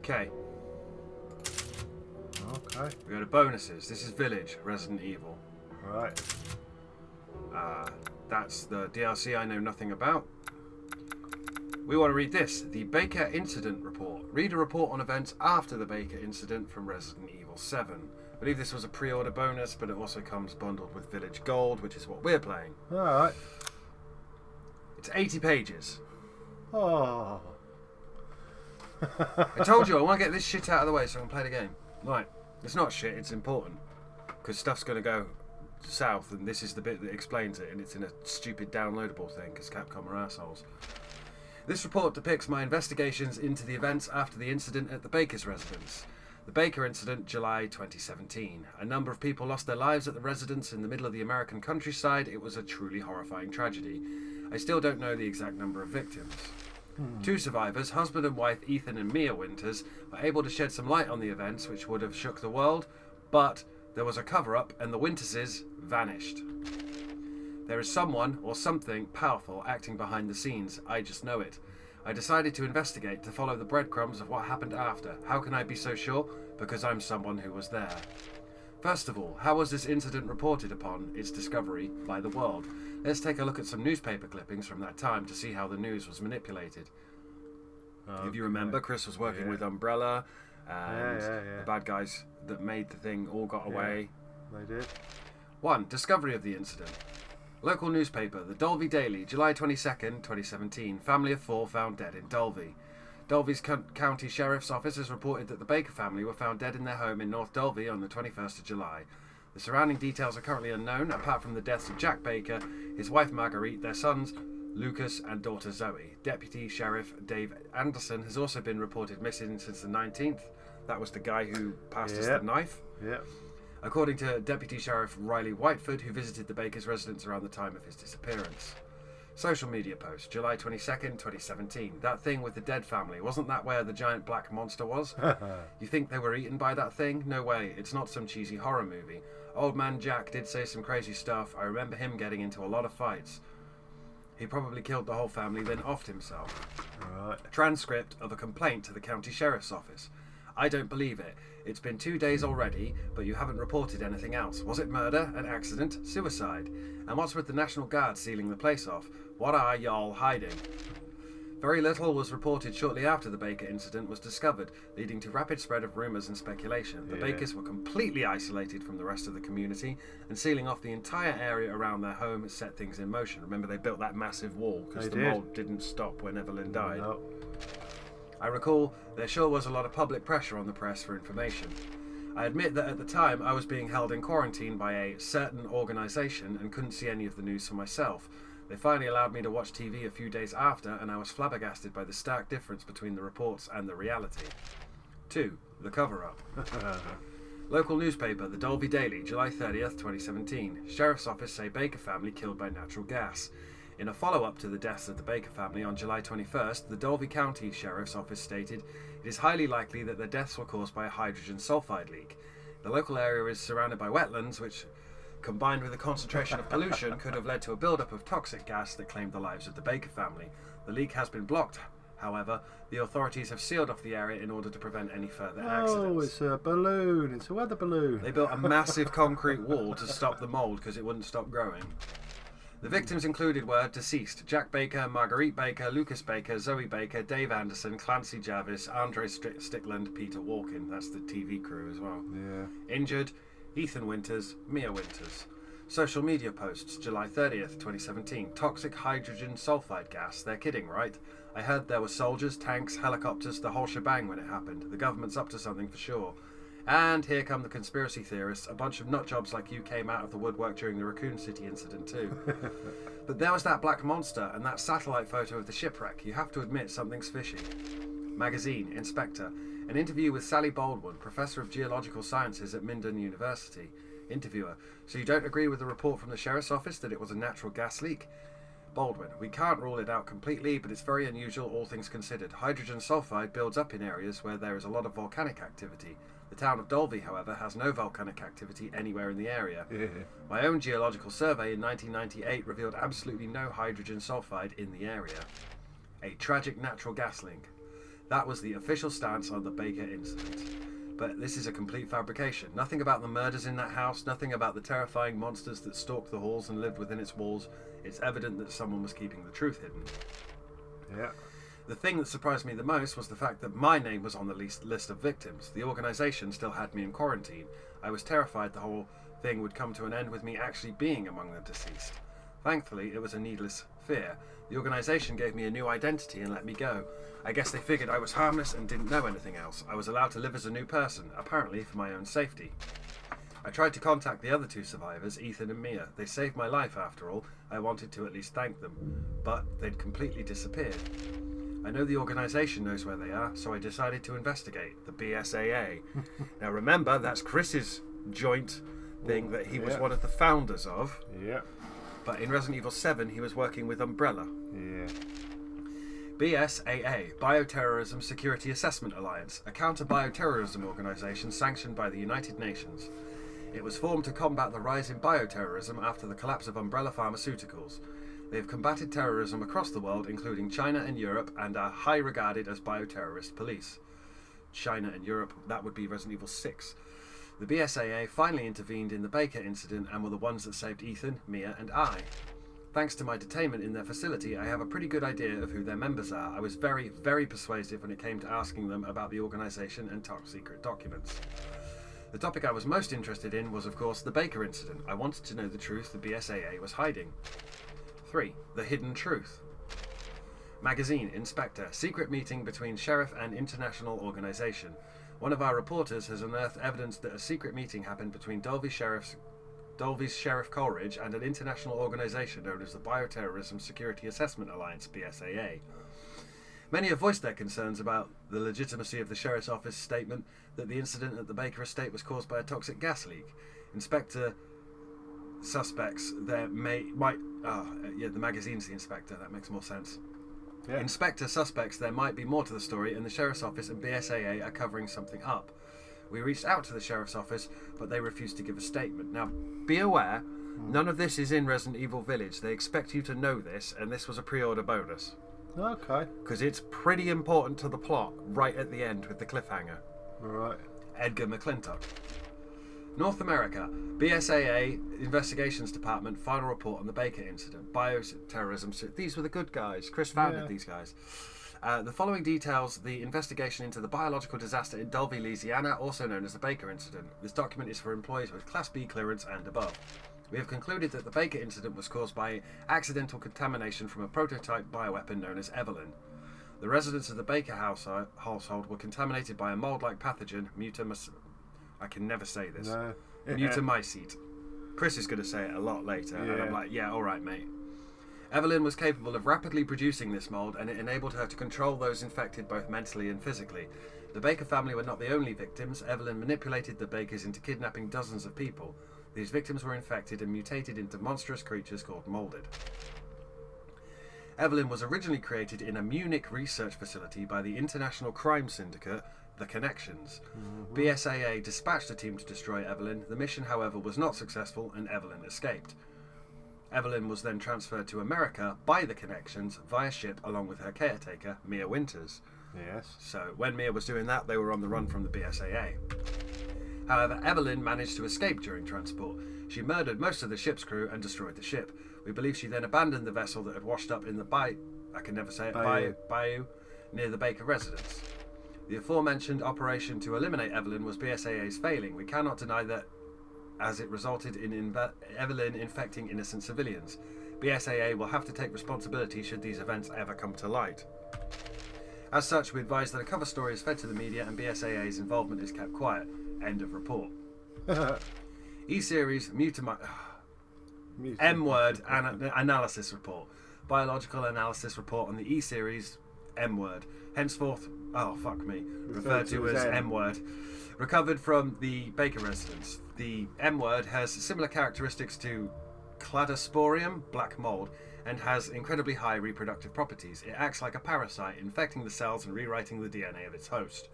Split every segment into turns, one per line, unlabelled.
Okay.
Okay.
We go to bonuses. This is Village, Resident Evil.
Right.
That's the DLC I know nothing about. We want to read this. The Baker Incident Report. Read a report on events after the Baker Incident from Resident Evil 7. I believe this was a pre-order bonus, but it also comes bundled with Village Gold, which is what we're playing.
Alright.
It's 80 pages.
Oh.
I told you I want to get this shit out of the way so I can play the game. Right. It's not shit, it's important. Because stuff's going to go south, and this is the bit that explains it, and it's in a stupid downloadable thing, because Capcom are assholes. This report depicts my investigations into the events after the incident at the Baker's residence. The Baker incident, July 2017. A number of people lost their lives at the residence in the middle of the American countryside. It was a truly horrifying tragedy. I still don't know the exact number of victims. Two survivors, husband and wife Ethan and Mia Winters, were able to shed some light on the events which would have shook the world, but there was a cover-up and the Winterses vanished. There is someone or something powerful acting behind the scenes. I just know it. I decided to investigate to follow the breadcrumbs of what happened after. How can I be so sure? Because I'm someone who was there. First of all, how was this incident reported upon its discovery by the world? Let's take a look at some newspaper clippings from that time to see how the news was manipulated.
Okay.
If you remember, Chris was working with Umbrella, and
Yeah.
the bad guys that made the thing all got away.
They did.
1. Discovery of the incident. Local newspaper, the Dalby Daily, July 22nd, 2017. Family of 4 found dead in Dalby. Dalby's County Sheriff's Office has reported that the Baker family were found dead in their home in North Dalby on the 21st of July. The surrounding details are currently unknown, apart from the deaths of Jack Baker, his wife Marguerite, their sons Lucas and daughter Zoe. Deputy Sheriff Dave Anderson has also been reported missing since the 19th. That was the guy who passed us the knife.
Yeah.
According to Deputy Sheriff Riley Whiteford, who visited the Baker's residence around the time of his disappearance. Social media post, July 22nd, 2017. That thing with the dead family, wasn't that where the giant black monster was? You think they were eaten by that thing? No way, it's not some cheesy horror movie. Old man Jack did say some crazy stuff. I remember him getting into a lot of fights. He probably killed the whole family, then offed himself.
Right.
Transcript of a complaint to the county sheriff's office. I don't believe it. It's been 2 days already, but you haven't reported anything else. Was it murder, an accident, suicide? And what's with the National Guard sealing the place off? What are y'all hiding? Very little was reported shortly after the Baker incident was discovered, leading to rapid spread of rumours and speculation. The Bakers were completely isolated from the rest of the community, and sealing off the entire area around their home set things in motion. Remember, they built that massive wall because the mold didn't stop when Evelyn died.
No.
I recall there sure was a lot of public pressure on the press for information. I admit that at the time I was being held in quarantine by a certain organisation and couldn't see any of the news for myself. They finally allowed me to watch TV a few days after, and I was flabbergasted by the stark difference between the reports and the reality. 2. The cover-up. Local newspaper, the Dalby Daily, July 30th, 2017. Sheriff's Office say Baker family killed by natural gas. In a follow-up to the deaths of the Baker family on July 21st, the Dalby County Sheriff's Office stated, it is highly likely that their deaths were caused by a hydrogen sulfide leak. The local area is surrounded by wetlands, which, combined with a concentration of pollution, could have led to a build-up of toxic gas that claimed the lives of the Baker family. The leak has been blocked. However, the authorities have sealed off the area in order to prevent any further accidents.
Oh, it's a balloon. It's a weather balloon.
They built a massive concrete wall to stop the mould because it wouldn't stop growing. The victims included were deceased Jack Baker, Marguerite Baker, Lucas Baker, Zoe Baker, Dave Anderson, Clancy Jarvis, Andre Stickland, Peter Walken. That's the TV crew as well.
Yeah.
Injured, Ethan Winters, Mia Winters. Social media posts, July 30th, 2017. Toxic hydrogen sulfide gas. They're kidding, right? I heard there were soldiers, tanks, helicopters, the whole shebang when it happened. The government's up to something for sure. And here come the conspiracy theorists. A bunch of nutjobs like you came out of the woodwork during the Raccoon City incident too. But there was that black monster and that satellite photo of the shipwreck. You have to admit something's fishy. Magazine, Inspector. An interview with Sally Baldwin, Professor of Geological Sciences at Minden University. Interviewer. So you don't agree with the report from the Sheriff's Office that it was a natural gas leak? Baldwin. We can't rule it out completely, but it's very unusual all things considered. Hydrogen sulfide builds up in areas where there is a lot of volcanic activity. The town of Dalby, however, has no volcanic activity anywhere in the area.
Yeah.
My own geological survey in 1998 revealed absolutely no hydrogen sulfide in the area. A tragic natural gas link. That was the official stance on the Baker incident. But this is a complete fabrication. Nothing about the murders in that house, nothing about the terrifying monsters that stalked the halls and lived within its walls. It's evident that someone was keeping the truth hidden.
Yeah.
The thing that surprised me the most was the fact that my name was on the list of victims. The organisation still had me in quarantine. I was terrified the whole thing would come to an end with me actually being among the deceased. Thankfully, it was a needless fear. The organisation gave me a new identity and let me go. I guess they figured I was harmless and didn't know anything else. I was allowed to live as a new person, apparently for my own safety. I tried to contact the other two survivors, Ethan and Mia. They saved my life after all. I wanted to at least thank them, but they'd completely disappeared. I know the organisation knows where they are, so I decided to investigate, the BSAA. Now remember, that's Chris's joint thing that he was one of the founders of.
Yeah.
But in Resident Evil 7, he was working with Umbrella.
Yeah.
BSAA, Bioterrorism Security Assessment Alliance, a counter-bioterrorism organisation sanctioned by the United Nations. It was formed to combat the rise in bioterrorism after the collapse of Umbrella Pharmaceuticals. They have combated terrorism across the world, including China and Europe, and are high regarded as bioterrorist police. China and Europe, that would be Resident Evil 6. The BSAA finally intervened in the Baker incident and were the ones that saved Ethan, Mia, and I. Thanks to my detainment in their facility, I have a pretty good idea of who their members are. I was very, very persuasive when it came to asking them about the organisation and top secret documents. The topic I was most interested in was, of course, the Baker incident. I wanted to know the truth the BSAA was hiding. 3. The Hidden Truth. Magazine, Inspector, secret meeting between Sheriff and international organisation. One of our reporters has unearthed evidence that a secret meeting happened between Dulvey's Sheriff Coleridge and an international organisation known as the Bioterrorism Security Assessment Alliance, BSAA. Many have voiced their concerns about the legitimacy of the Sheriff's Office statement that the incident at the Baker estate was caused by a toxic gas leak. Inspector suspects there the magazine's the inspector, that makes more sense.
Yeah.
Inspector suspects there might be more to the story and the Sheriff's Office and BSAA are covering something up. We reached out to the Sheriff's Office, but they refused to give a statement. Now, be aware, none of this is in Resident Evil Village. They expect you to know this, and this was a pre-order bonus.
Okay.
Because it's pretty important to the plot right at the end with the cliffhanger.
Right.
Edgar McClintock. North America, BSAA Investigations Department, final report on the Baker incident. Bioterrorism. These were the good guys. Chris founded these guys. The following details the investigation into the biological disaster in Dulvey, Louisiana, also known as the Baker incident. This document is for employees with Class B clearance and above. We have concluded that the Baker incident was caused by accidental contamination from a prototype bioweapon known as Evelyn. The residents of the Baker household were contaminated by a mold-like pathogen, I can never say this.
No.
Mutamycete. Chris is going to say it a lot later, and I'm like, yeah, alright, mate. Evelyn was capable of rapidly producing this mold, and it enabled her to control those infected both mentally and physically. The Baker family were not the only victims. Evelyn manipulated the Bakers into kidnapping dozens of people. These victims were infected and mutated into monstrous creatures called molded. Evelyn was originally created in a Munich research facility by the international crime syndicate, The Connections. BSAA dispatched a team to destroy Evelyn. The mission, however, was not successful, and Evelyn escaped. Evelyn was then transferred to America by The Connections via ship along with her caretaker, Mia Winters.
Yes.
So when Mia was doing that, they were on the run from the BSAA. However, Evelyn managed to escape during transport. She murdered most of the ship's crew and destroyed the ship. We believe she then abandoned the vessel that had washed up in the bayou near the Baker residence. The aforementioned operation to eliminate Evelyn was BSAA's failing. We cannot deny that, as it resulted in Evelyn infecting innocent civilians. BSAA will have to take responsibility should these events ever come to light. As such, we advise that a cover story is fed to the media and BSAA's involvement is kept quiet. End of report. E-Series M-word analysis report. Biological analysis report on the E-Series M-word. Henceforth, referred to as M-word. Recovered from the Baker residence. The M-word has similar characteristics to Cladosporium, black mold, and has incredibly high reproductive properties. It acts like a parasite, infecting the cells and rewriting the DNA of its host.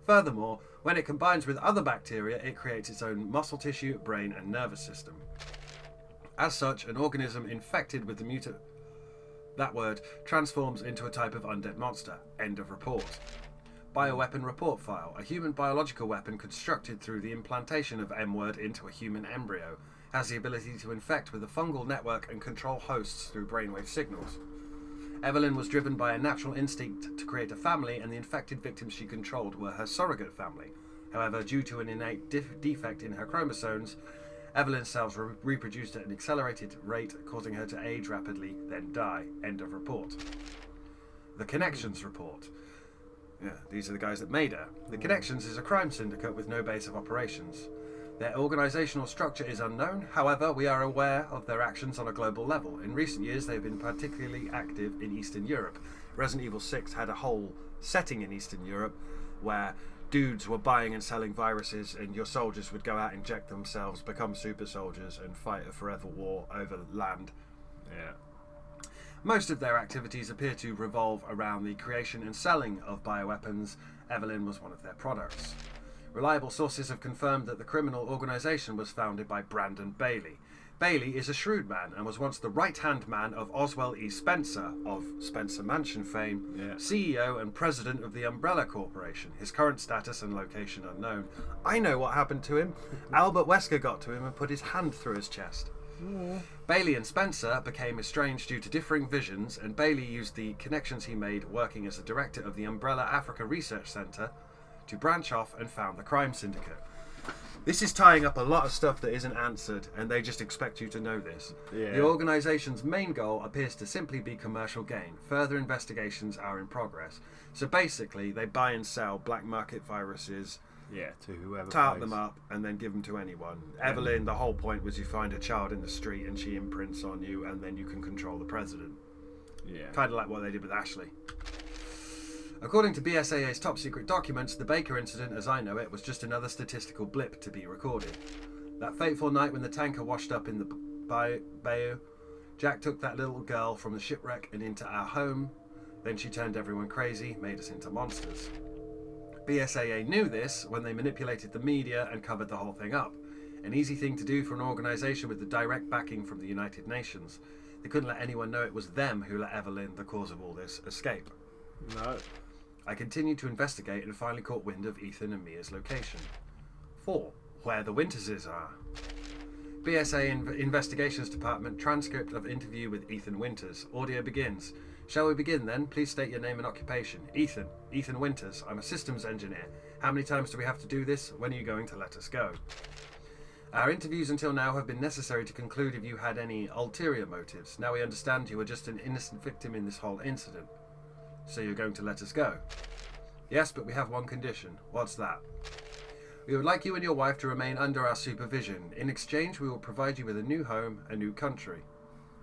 Furthermore, when it combines with other bacteria, it creates its own muscle tissue, brain, and nervous system. As such, an organism infected with the that word transforms into a type of undead monster. End of report. Bioweapon report file. A human biological weapon constructed through the implantation of M-word into a human embryo has the ability to infect with a fungal network and control hosts through brainwave signals. Evelyn was driven by a natural instinct to create a family, and the infected victims she controlled were her surrogate family. However, due to an innate defect in her chromosomes, Evelyn's cells reproduced at an accelerated rate, causing her to age rapidly, then die. End of report. The Connections report. Yeah, these are the guys that made her. The Connections is a crime syndicate with no base of operations. Their organisational structure is unknown, however, we are aware of their actions on a global level. In recent years, they have been particularly active in Eastern Europe. Resident Evil 6 had a whole setting in Eastern Europe where dudes were buying and selling viruses, and your soldiers would go out, inject themselves, become super soldiers, and fight a forever war over land.
Yeah.
Most of their activities appear to revolve around the creation and selling of bioweapons. Evelyn was one of their products. Reliable sources have confirmed that the criminal organisation was founded by Brandon Bailey. Bailey is a shrewd man and was once the right-hand man of Oswell E. Spencer, of Spencer Mansion fame, CEO and president of the Umbrella Corporation. His current status and location unknown. I know what happened to him. Albert Wesker got to him and put his hand through his chest. Bailey and Spencer became estranged due to differing visions, and Bailey used the connections he made working as the director of the Umbrella Africa Research Centre to branch off and found the crime syndicate. This is tying up a lot of stuff that isn't answered, and they just expect you to know this.
Yeah.
The organisation's main goal appears to simply be commercial gain. Further investigations are in progress. So basically, they buy and sell black market viruses,
To whoever
tart
pays.
them up, and then give them to anyone. Evelyn, the whole point was you find a child in the street and she imprints on you, and then you can control the president.
Yeah.
Kind of like what they did with Ashley. According to BSAA's top secret documents, the Baker incident, as I know it, was just another statistical blip to be recorded. That fateful night when the tanker washed up in the bayou, Jack took that little girl from the shipwreck and into our home. Then she turned everyone crazy, made us into monsters. BSAA knew this when they manipulated the media and covered the whole thing up. An easy thing to do for an organisation with the direct backing from the United Nations. They couldn't let anyone know it was them who let Evelyn, the cause of all this, escape.
No.
I continued to investigate and finally caught wind of Ethan and Mia's location. 4. Where the Winterses are. BSA Investigations Department transcript of interview with Ethan Winters. Audio begins. Shall we begin then? Please state your name and occupation. Ethan Winters. I'm a systems engineer. How many times do we have to do this? When are you going to let us go? Our interviews until now have been necessary to conclude if you had any ulterior motives. Now we understand you were just an innocent victim in this whole incident. So you're going to let us go? Yes, but we have one condition. What's that? We would like you and your wife to remain under our supervision. In exchange, we will provide you with a new home, a new country.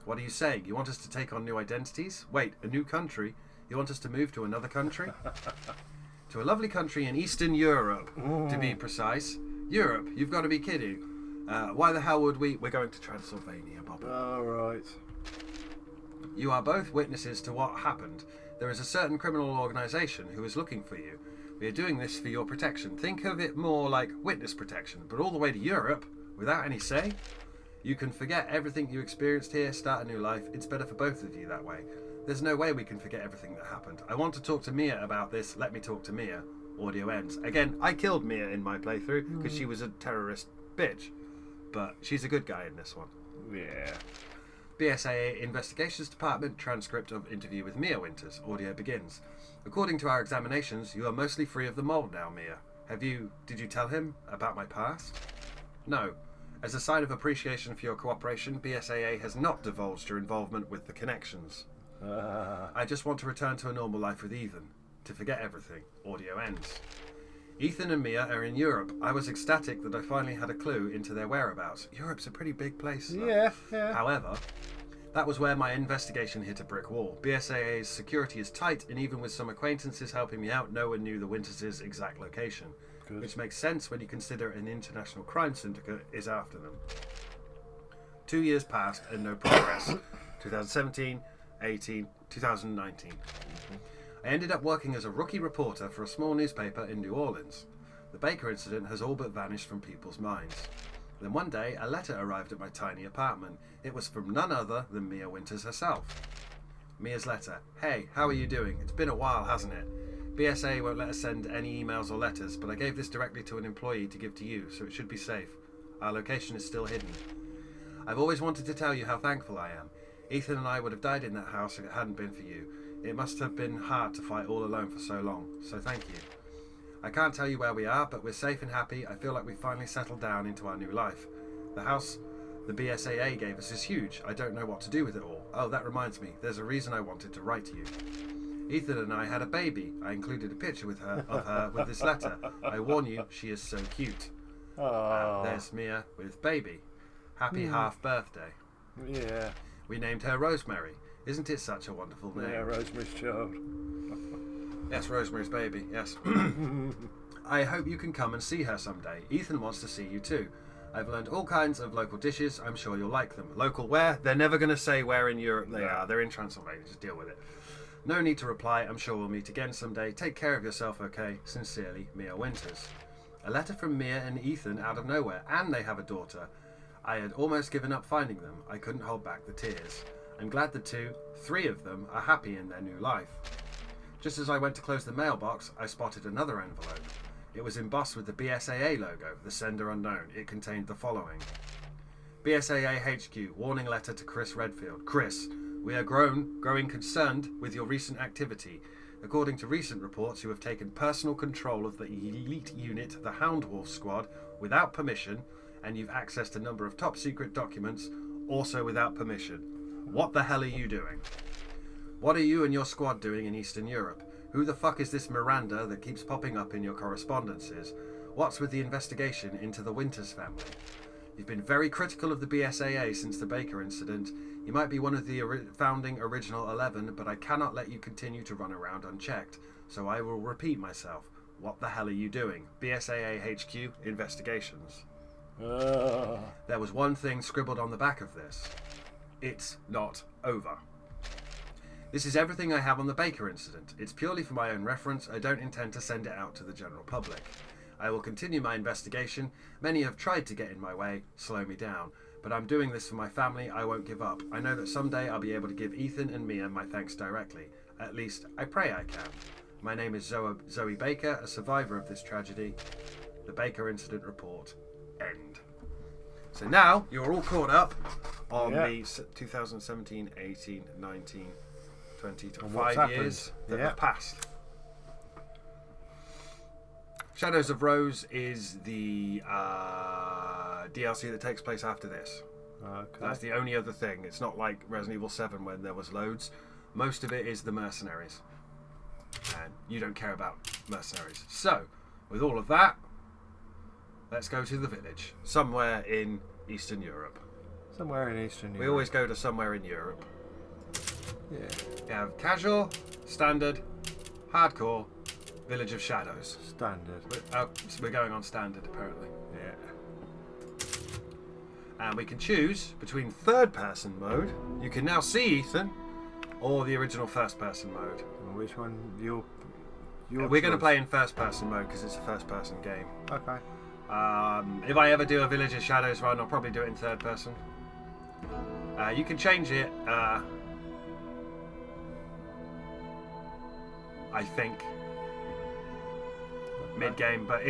What are you saying? You want us to take on new identities? Wait, a new country? You want us to move to another country? To a lovely country in Eastern Europe, to be precise. Europe? You've got to be kidding. Why the hell would we? We're going to Transylvania, Bob.
All right.
You are both witnesses to what happened. There is a certain criminal organisation who is looking for you. We are doing this for your protection. Think of it more like witness protection, but all the way to Europe, without any say. You can forget everything you experienced here, start a new life. It's better for both of you that way. There's no way we can forget everything that happened. I want to talk to Mia about this. Let me talk to Mia. Audio ends. Again, I killed Mia in my playthrough because she was a terrorist bitch. But she's a good guy in this one.
Yeah.
BSAA Investigations Department transcript of interview with Mia Winters. Audio begins. According to our examinations, you are mostly free of the mold now, Mia. Did you tell him about my past? No. As a sign of appreciation for your cooperation, BSAA has not divulged your involvement with the Connections. I just want to return to a normal life with Ethan. To forget everything. Audio ends. Ethan and Mia are in Europe. I was ecstatic that I finally had a clue into their whereabouts. Europe's a pretty big place.
Yeah.
However, that was where my investigation hit a brick wall. BSAA's security is tight, and even with some acquaintances helping me out, no one knew the Winters' exact location.
Good.
Which makes sense when you consider an international crime syndicate is after them. 2 years passed and no progress. 2017, 18, 2019. I ended up working as a rookie reporter for a small newspaper in New Orleans. The Baker incident has all but vanished from people's minds. Then one day, a letter arrived at my tiny apartment. It was from none other than Mia Winters herself. Mia's letter. Hey, how are you doing? It's been a while, hasn't it? BSA won't let us send any emails or letters, but I gave this directly to an employee to give to you, so it should be safe. Our location is still hidden. I've always wanted to tell you how thankful I am. Ethan and I would have died in that house if it hadn't been for you. It must have been hard to fight all alone for so long, so thank you. I can't tell you where we are, but we're safe and happy. I feel like we've finally settled down into our new life. The house the BSAA gave us is huge. I don't know what to do with it all. Oh, that reminds me. There's a reason I wanted to write to you. Ethan and I had a baby. I included a picture of her with this letter. I warn you, she is so cute.
Oh.
There's Mia with baby. Happy half birthday.
Yeah.
We named her Rosemary. Isn't it such a wonderful name?
Yeah, Rosemary's Child.
Yes, Rosemary's baby, yes. I hope you can come and see her someday. Ethan wants to see you too. I've learned all kinds of local dishes. I'm sure you'll like them. Local where? They're never going to say where in Europe they are. They're in Transylvania. Just deal with it. No need to reply. I'm sure we'll meet again someday. Take care of yourself, okay? Sincerely, Mia Winters. A letter from Mia and Ethan out of nowhere, and they have a daughter. I had almost given up finding them. I couldn't hold back the tears. I'm glad the three of them are happy in their new life. Just as I went to close the mailbox, I spotted another envelope. It was embossed with the BSAA logo, the sender unknown. It contained the following. BSAA HQ, warning letter to Chris Redfield. Chris, we are growing concerned with your recent activity. According to recent reports, you have taken personal control of the elite unit, the Hound Wolf Squad, without permission, and you've accessed a number of top secret documents, also without permission. What the hell are you doing? What are you and your squad doing in Eastern Europe? Who the fuck is this Miranda that keeps popping up in your correspondences? What's with the investigation into the Winters family? You've been very critical of the BSAA since the Baker incident. You might be one of the founding original 11, but I cannot let you continue to run around unchecked. So I will repeat myself. What the hell are you doing? BSAA HQ, investigations. There was one thing scribbled on the back of this. It's not over. This is everything I have on the Baker incident. It's purely for my own reference. I don't intend to send it out to the general public. I will continue my investigation. Many have tried to get in my way, slow me down. But I'm doing this for my family. I won't give up. I know that someday I'll be able to give Ethan and Mia my thanks directly. At least, I pray I can. My name is Zoe Baker, a survivor of this tragedy. The Baker incident report. End. So now, you're all caught up on the 2017, 18, 19, 20, 25 years that have passed. Shadows of Rose is the DLC that takes place after this.
Okay.
That's the only other thing. It's not like Resident Evil 7 when there was loads. Most of it is the mercenaries. And you don't care about mercenaries. So, with all of that, let's go to the village. Somewhere in Eastern Europe.
Somewhere in Eastern Europe.
We always go to somewhere in Europe.
Yeah.
We have casual, standard, hardcore, Village of Shadows.
Standard.
We're going on standard, apparently.
Yeah.
And we can choose between third-person mode. You can now see Ethan, or the original first-person mode.
And which one? Your
We're going to play in first-person mode because it's a first-person game.
Okay.
If I ever do a Village of Shadows run, I'll probably do it in third person. You can change it, I think, mid-game, but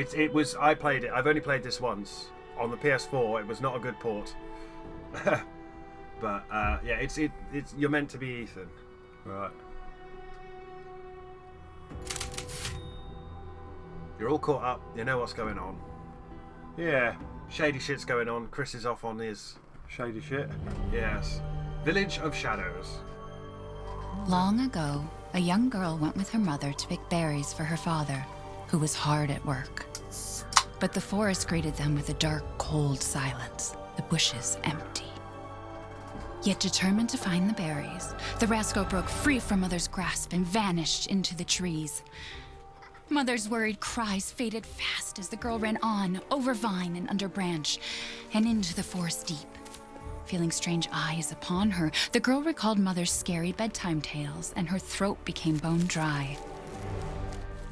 I played it. I've only played this once on the PS4. It was not a good port. But yeah, it's you're meant to be Ethan.
Right.
You're all caught up. You know what's going on.
Yeah.
Shady shit's going on. Chris is off on his...
Shady shit.
Yes. Village of Shadows.
Long ago, a young girl went with her mother to pick berries for her father, who was hard at work. But the forest greeted them with a dark, cold silence, the bushes empty. Yet determined to find the berries, the rascal broke free from Mother's grasp and vanished into the trees. Mother's worried cries faded fast as the girl ran on, over vine and under branch, and into the forest deep. Feeling strange eyes upon her, the girl recalled Mother's scary bedtime tales, and her throat became bone dry.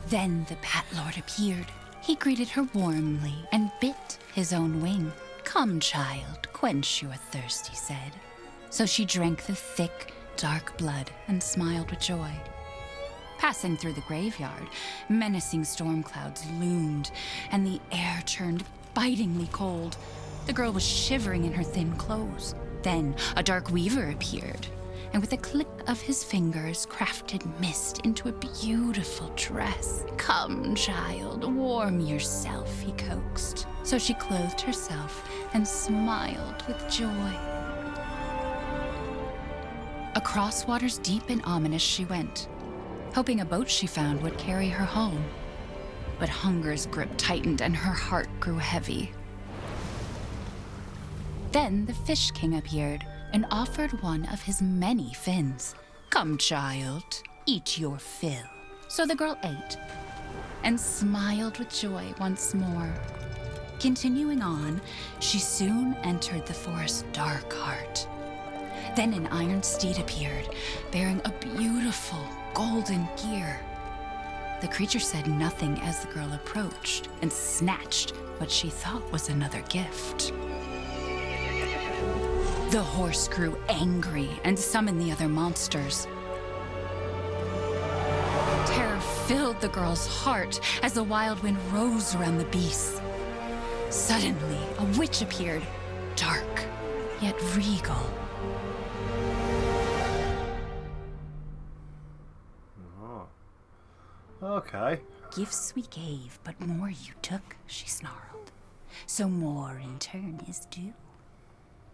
Then the Bat Lord appeared. He greeted her warmly and bit his own wing. "Come, child, quench your thirst," he said. So she drank the thick, dark blood and smiled with joy. Passing through the graveyard, menacing storm clouds loomed, and the air turned bitingly cold. The girl was shivering in her thin clothes. Then a dark weaver appeared, and with a click of his fingers, crafted mist into a beautiful dress. "Come, child, warm yourself," he coaxed. So she clothed herself and smiled with joy. Across waters deep and ominous she went, hoping a boat she found would carry her home. But hunger's grip tightened and her heart grew heavy. Then the Fish King appeared and offered one of his many fins. "Come, child, eat your fill." So the girl ate and smiled with joy once more. Continuing on, she soon entered the forest's dark heart. Then an iron steed appeared, bearing a beautiful golden gear. The creature said nothing as the girl approached and snatched what she thought was another gift. The horse grew angry and summoned the other monsters. Terror filled the girl's heart as the wild wind rose around the beasts. Suddenly, a witch appeared, dark yet regal.
Oh. Okay.
"Gifts we gave, but more you took," she snarled. "So more in turn is due."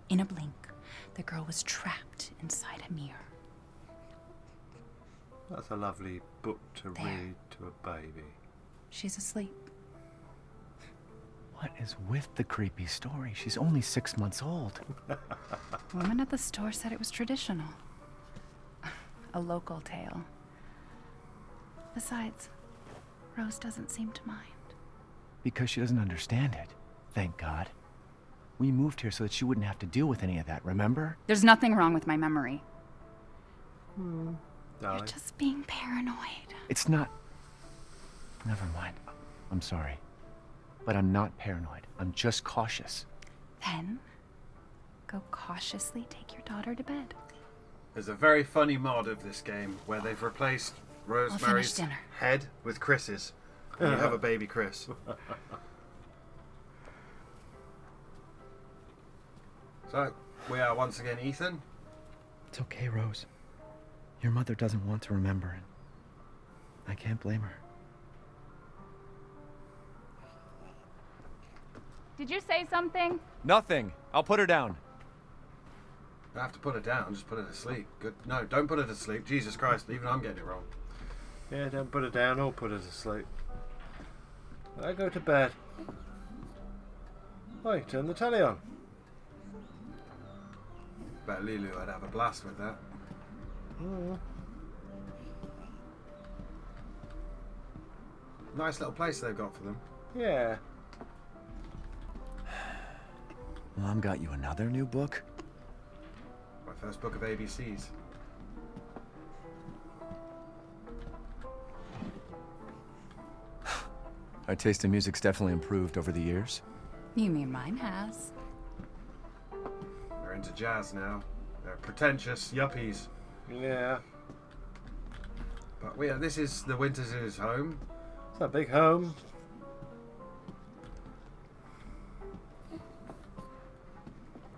In a blink, the girl was trapped inside a mirror.
That's a lovely book to
There.
read to a baby.
She's asleep.
What is with the creepy story? She's only 6 months old.
Woman at the store said it was traditional. A local tale. Besides, Rose doesn't seem to mind.
Because she doesn't understand it. Thank God. We moved here so that she wouldn't have to deal with any of that, remember?
There's nothing wrong with my memory. You're
Darling.
just being paranoid.
It's not... Never mind. I'm sorry. But I'm not paranoid. I'm just cautious.
Then, go cautiously take your daughter to bed.
There's a very funny mod of this game where they've replaced Rosemary's
dinner.
head with Chris's. And you have a baby Chris. So, we are once again Ethan.
It's okay, Rose. Your mother doesn't want to remember it. I can't blame her.
Did you say something?
Nothing. I'll put her down.
I have to put her down, just put her to sleep. Good. No, don't put her to sleep. Jesus Christ, even I'm getting it wrong.
Yeah, don't put her down or put her to sleep. I go to bed. Oi, turn the telly on.
Bet Lulu would have a blast with that. Nice little place they've got for them.
Yeah.
Mom got you another new book?
My first book of ABCs.
Our taste in music's definitely improved over the years.
You mean mine has?
They're into jazz now. They're pretentious yuppies.
Yeah.
But this is the Winter Zoo's home.
It's a big home.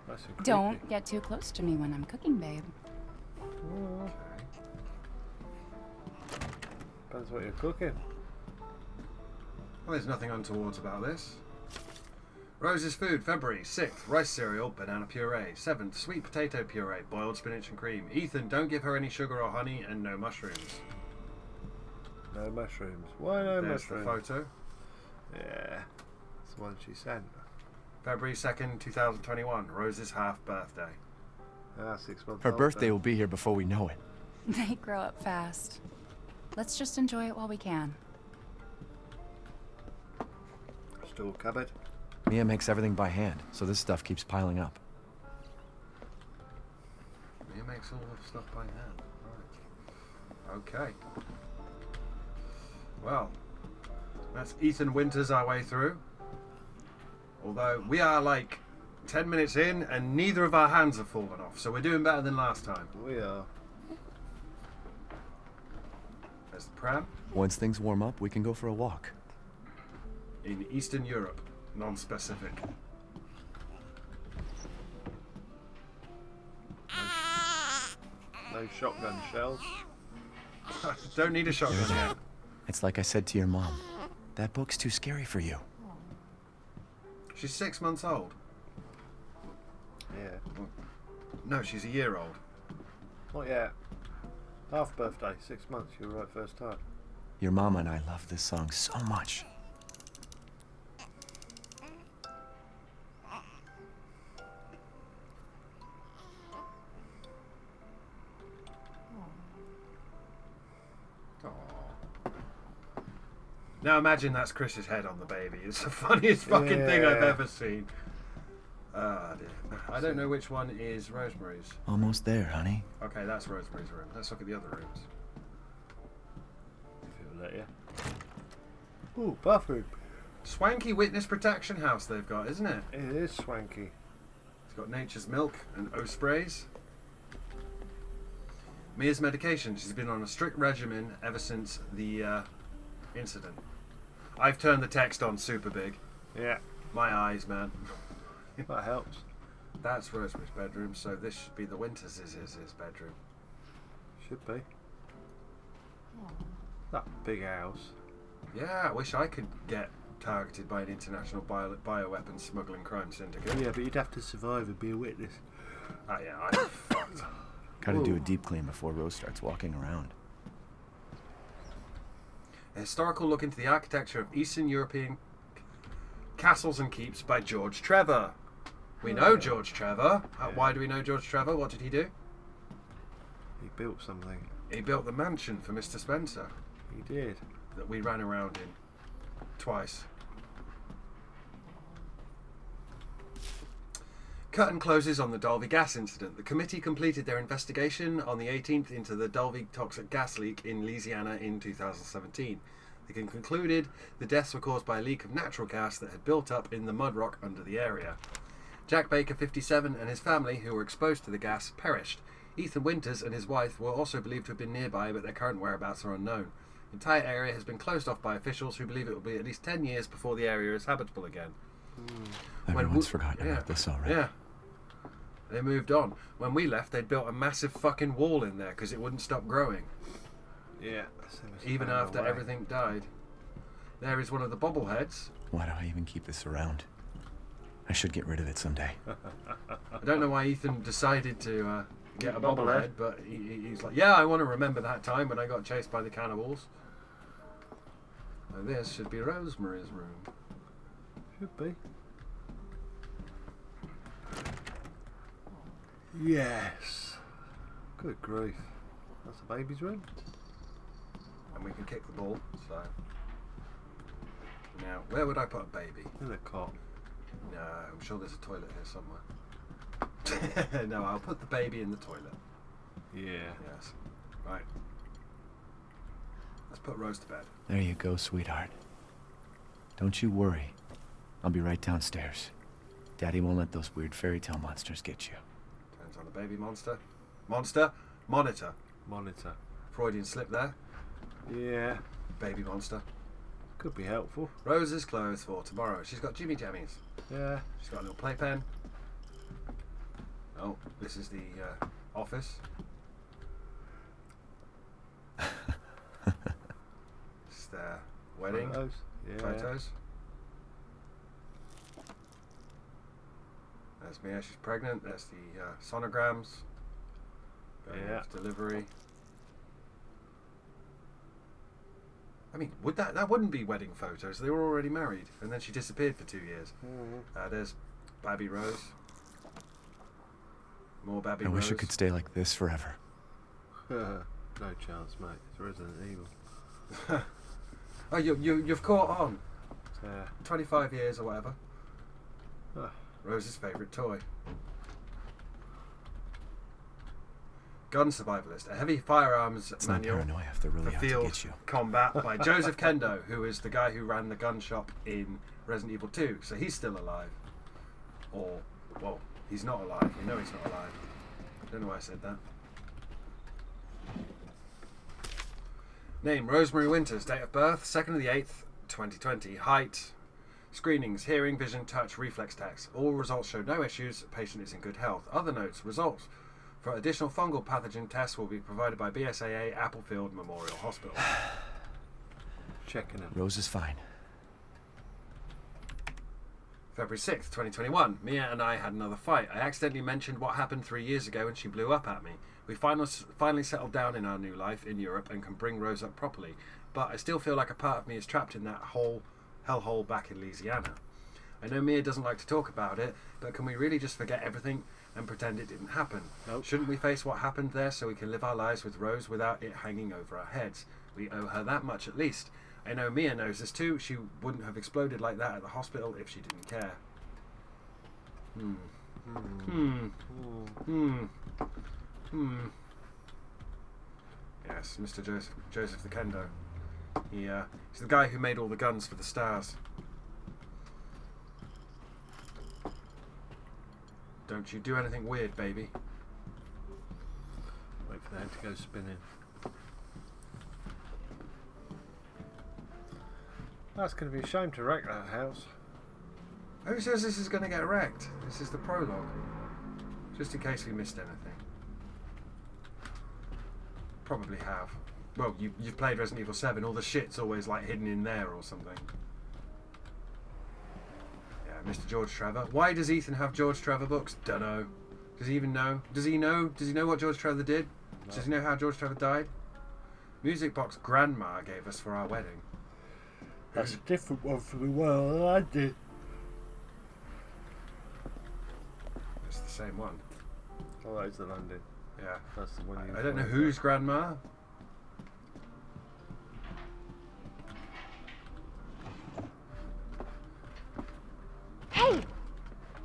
Nice and creepy.
Don't get too close to me when I'm cooking, babe.
Depends what you're cooking.
Well, there's nothing untowards about this. Rose's food, February 6th, rice cereal, banana puree. 7th, sweet potato puree, boiled spinach and cream. Ethan, don't give her any sugar or honey, and no mushrooms.
No mushrooms. Why no
There's
mushrooms?
the photo.
Yeah. That's the one she sent.
February 2nd, 2021, Rose's half birthday.
6 months
Her
old
birthday
then.
will be here before we know it.
They grow up fast. Let's just enjoy it while we can.
Store cupboard.
Mia makes everything by hand, so this stuff keeps piling up.
Mia makes all the stuff by hand. Right. Okay. Well, that's Ethan Winters our way through. Although we are like 10 minutes in and neither of our hands have fallen off, so we're doing better than last time.
We are.
There's There's the pram.
Once things warm up, we can go for a walk.
In Eastern Europe, non-specific.
No shotgun shells.
Don't need a shotgun yet.
It's like I said to your mom. That book's too scary for you.
She's 6 months old.
Yeah.
No, she's a year old.
Not yet. Half birthday, 6 months. You were right first time.
Your mama and I love this song so much.
Now imagine that's Chris's head on the baby. It's the funniest fucking thing I've ever seen. Ah, dear. I don't know which one is Rosemary's.
Almost there, honey.
Okay, that's Rosemary's room. Let's look at the other rooms.
If it'll let you. Ooh, bathroom.
Swanky witness protection house they've got, isn't it?
It is swanky.
It's got nature's milk and O-sprays. Mia's medication. She's been on a strict regimen ever since the incident. I've turned the text on super big.
Yeah.
My eyes, man.
That helps.
That's Rosemary's bedroom, so this should be the Winters' bedroom.
Should be. That big house.
Yeah, I wish I could get targeted by an international bioweapons smuggling crime syndicate.
Yeah, but you'd have to survive and be a witness.
Ah, yeah, I'm fucked.
Gotta do a deep clean before Rose starts walking around.
A historical look into the architecture of Eastern European castles and keeps by George Trevor. We know George Trevor. Why do we know George Trevor? What did he do?
He built something.
He built the mansion for Mr. Spencer
He did.
that we ran around in twice. Curtain closes on the Dalby gas incident. The committee completed their investigation on the 18th into the Dalby toxic gas leak in Louisiana in 2017. They concluded the deaths were caused by a leak of natural gas that had built up in the mud rock under the area. Jack Baker, 57, and his family, who were exposed to the gas, perished. Ethan Winters and his wife were also believed to have been nearby, but their current whereabouts are unknown. The entire area has been closed off by officials who believe it will be at least 10 years before the area is habitable again.
Everyone's forgotten about this already.
Yeah. They moved on. When we left, they'd built a massive fucking wall in there because it wouldn't stop growing.
Yeah.
Even after everything died. There is one of the bobbleheads.
Why do I even keep this around? I should get rid of it someday.
I don't know why Ethan decided to get a bobblehead, but he's like, yeah, I want to remember that time when I got chased by the cannibals. So this should be Rosemary's room.
Should be. Yes. Good grief. That's the baby's room.
And we can kick the ball, so... Now, where would I put a baby?
In a cot.
No, I'm sure there's a toilet here somewhere. No, I'll put the baby in the toilet.
Yeah.
Yes. Right. Let's put Rose to bed.
There you go, sweetheart. Don't you worry. I'll be right downstairs. Daddy won't let those weird fairy tale monsters get you.
Turns on the baby monster. Monster? Monitor.
Monitor.
Freudian slip there.
Yeah.
Baby monster.
Could be helpful.
Rose's clothes for tomorrow. She's got Jimmy Jammies.
Yeah.
She's got a little playpen. Oh, this is the office. It's their wedding.
Photos. Yeah.
Photos. There's Mia, she's pregnant. There's the sonograms.
Yeah.
Delivery. I mean, would that wouldn't be wedding photos? They were already married, and then she disappeared for 2 years.
Mm-hmm.
There's Babby Rose. More Babby
I
Rose.
wish it could stay like this forever.
No chance, mate. It's Resident Evil.
Oh, you've caught on.
Yeah.
25 years or whatever.
Ah.
Rose's favourite toy. Gun Survivalist, a heavy firearms
It's not
manual
paranoia if they're really
for
out to
field
get you.
combat by Joseph Kendo, who is the guy who ran the gun shop in Resident Evil 2. So he's still alive. Or, well, he's not alive. You know he's not alive. I don't know why I said that. Name, Rosemary Winters. Date of birth, 2nd of the 8th, 2020. Height, screenings, hearing, vision, touch, reflex text. All results show no issues. Patient is in good health. Other notes, results for additional fungal pathogen tests will be provided by BSAA Applefield Memorial Hospital.
Checking it.
Rose is fine.
February 6th, 2021. Mia and I had another fight. I accidentally mentioned what happened 3 years ago and she blew up at me. We finally settled down in our new life in Europe and can bring Rose up properly. But I still feel like a part of me is trapped in that hellhole back in Louisiana. I know Mia doesn't like to talk about it, but can we really just forget everything and pretend it didn't happen?
Nope.
Shouldn't we face what happened there so we can live our lives with Rose without it hanging over our heads? We owe her that much at least. I know Mia knows this too. She wouldn't have exploded like that at the hospital if she didn't care. Yes, Mr. Joseph the Kendo. He's the guy who made all the guns for the stars. Don't you do anything weird, baby.
Wait for that to go spinning. That's going to be a shame to wreck that house.
Who says this is going to get wrecked? This is the prologue. Just in case we missed anything. Probably have. Well, you've played Resident Evil 7. All the shit's always like hidden in there or something. Yeah, Mr. George Trevor. Why does Ethan have George Trevor books? Dunno. Does he even know? Does he know? Does he know what George Trevor did?
No.
Does he know how George Trevor died? Music box Grandma gave us for our wedding.
That's a different one from the one I did.
It's the same one.
Oh, that is the landing.
Yeah.
That's the one.
I don't know whose grandma.
Hey!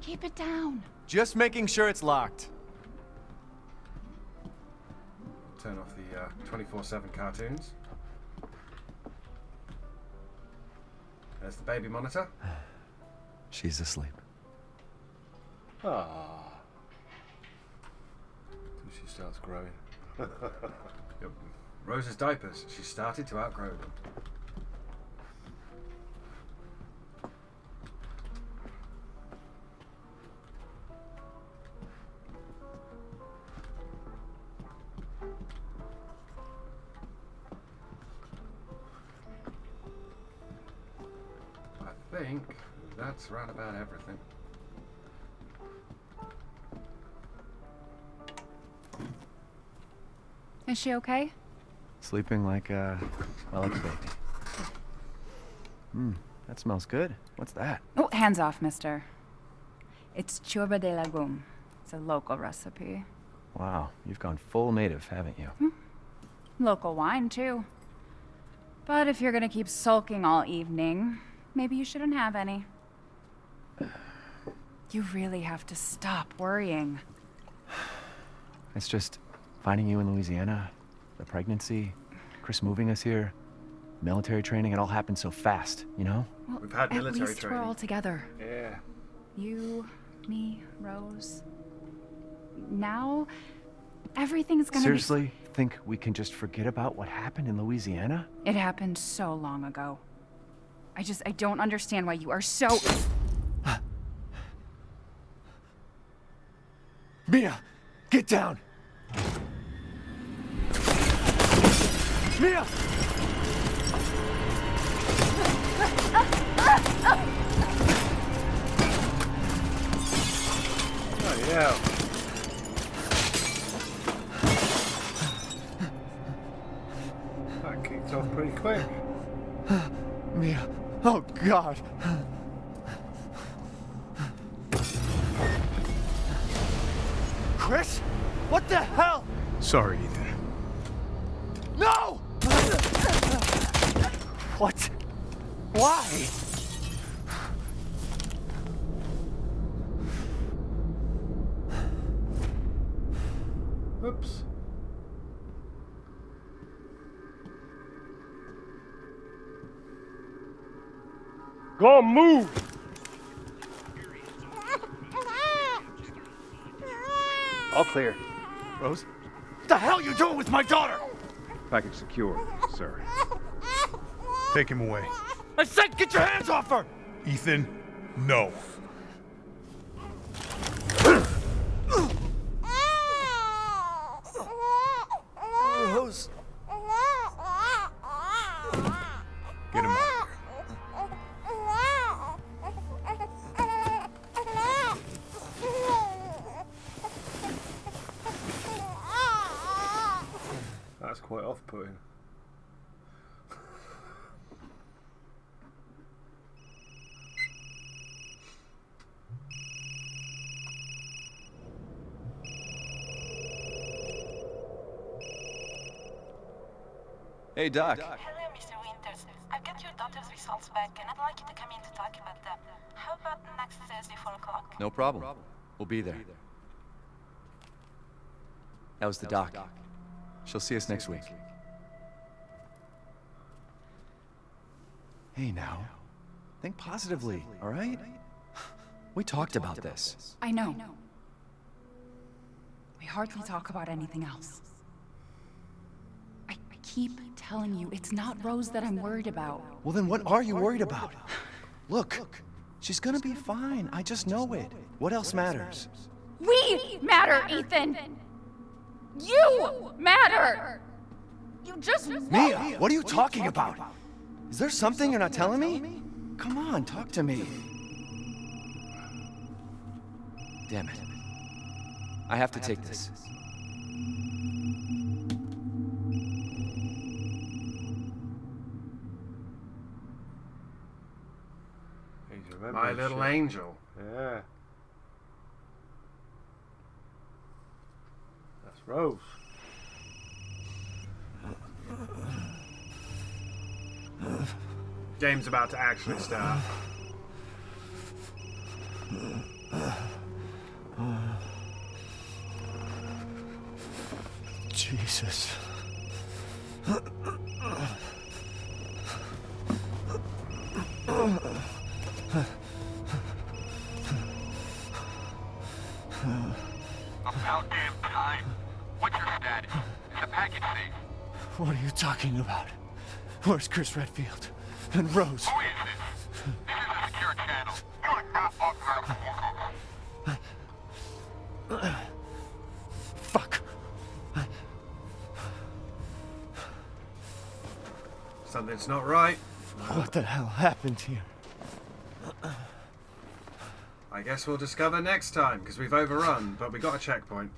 Keep it down.
Just making sure it's locked.
Turn off the 24/7 cartoons. There's the baby monitor.
She's asleep.
Ah. Till she starts growing.
Yep. Rose's diapers. She started to outgrow them. I think that's right about everything.
Is she okay?
Sleeping like a baby. That smells good. What's that?
Oh, hands off, mister. It's churba de legume. It's a local recipe.
Wow, you've gone full native, haven't you?
Local wine, too. But if you're gonna keep sulking all evening, maybe you shouldn't have any. You really have to stop worrying.
It's just finding you in Louisiana, the pregnancy, Chris moving us here, military training, it all happened so fast, you know?
Well,
We've had military
at least
training.
we're all together.
Yeah.
You, me, Rose. Now, everything's gonna
Seriously? Think we can just forget about what happened in Louisiana?
It happened so long ago. I don't understand why you are so...
Mia! Get down! Mia!
Oh, yeah. That kicked off pretty quick.
Mia! Oh, God! Chris? What the hell?
Sorry, Ethan.
No! What? Why?
Oops.
Go on, move!
All clear. Rose? What the hell are you doing with my daughter?
Package secure. Sir. Take him away.
I said get your hands off her!
Ethan, no.
Rose.
Get him out of here.
That's quite off-putting.
Hey, Doc.
Hello, Mr. Winters. I've got your daughter's results back, and I'd like you to come in to talk about them. How about next Thursday, 4 o'clock?
No problem. We'll be there. That was the doc. She'll see us next week. Hey, now. Think positively, all right? We talked about this.
I know. We hardly talk about anything else. I keep telling you, it's not Rose that I'm worried about.
Well, then what are you worried about? Look, she's gonna be fine. I just know it. What else matters?
We matter, Ethan! You matter! You just...
Mia, what are you talking about? Is there something you're not telling me? Come on, talk to me. Damn it. I have to take this.
He's
My
remembering
little
shit.
angel.
Yeah. That's Rose.
Game's about to actually start.
Jesus.
About damn time. What's your status? Is the package safe?
What are you talking about? Where's Chris Redfield? And Rose?
Who is this? This is a secure channel. You are not authorized to work on.
Fuck.
Something's not right.
What the hell happened here?
I guess we'll discover next time, because we've overrun, but we got a checkpoint.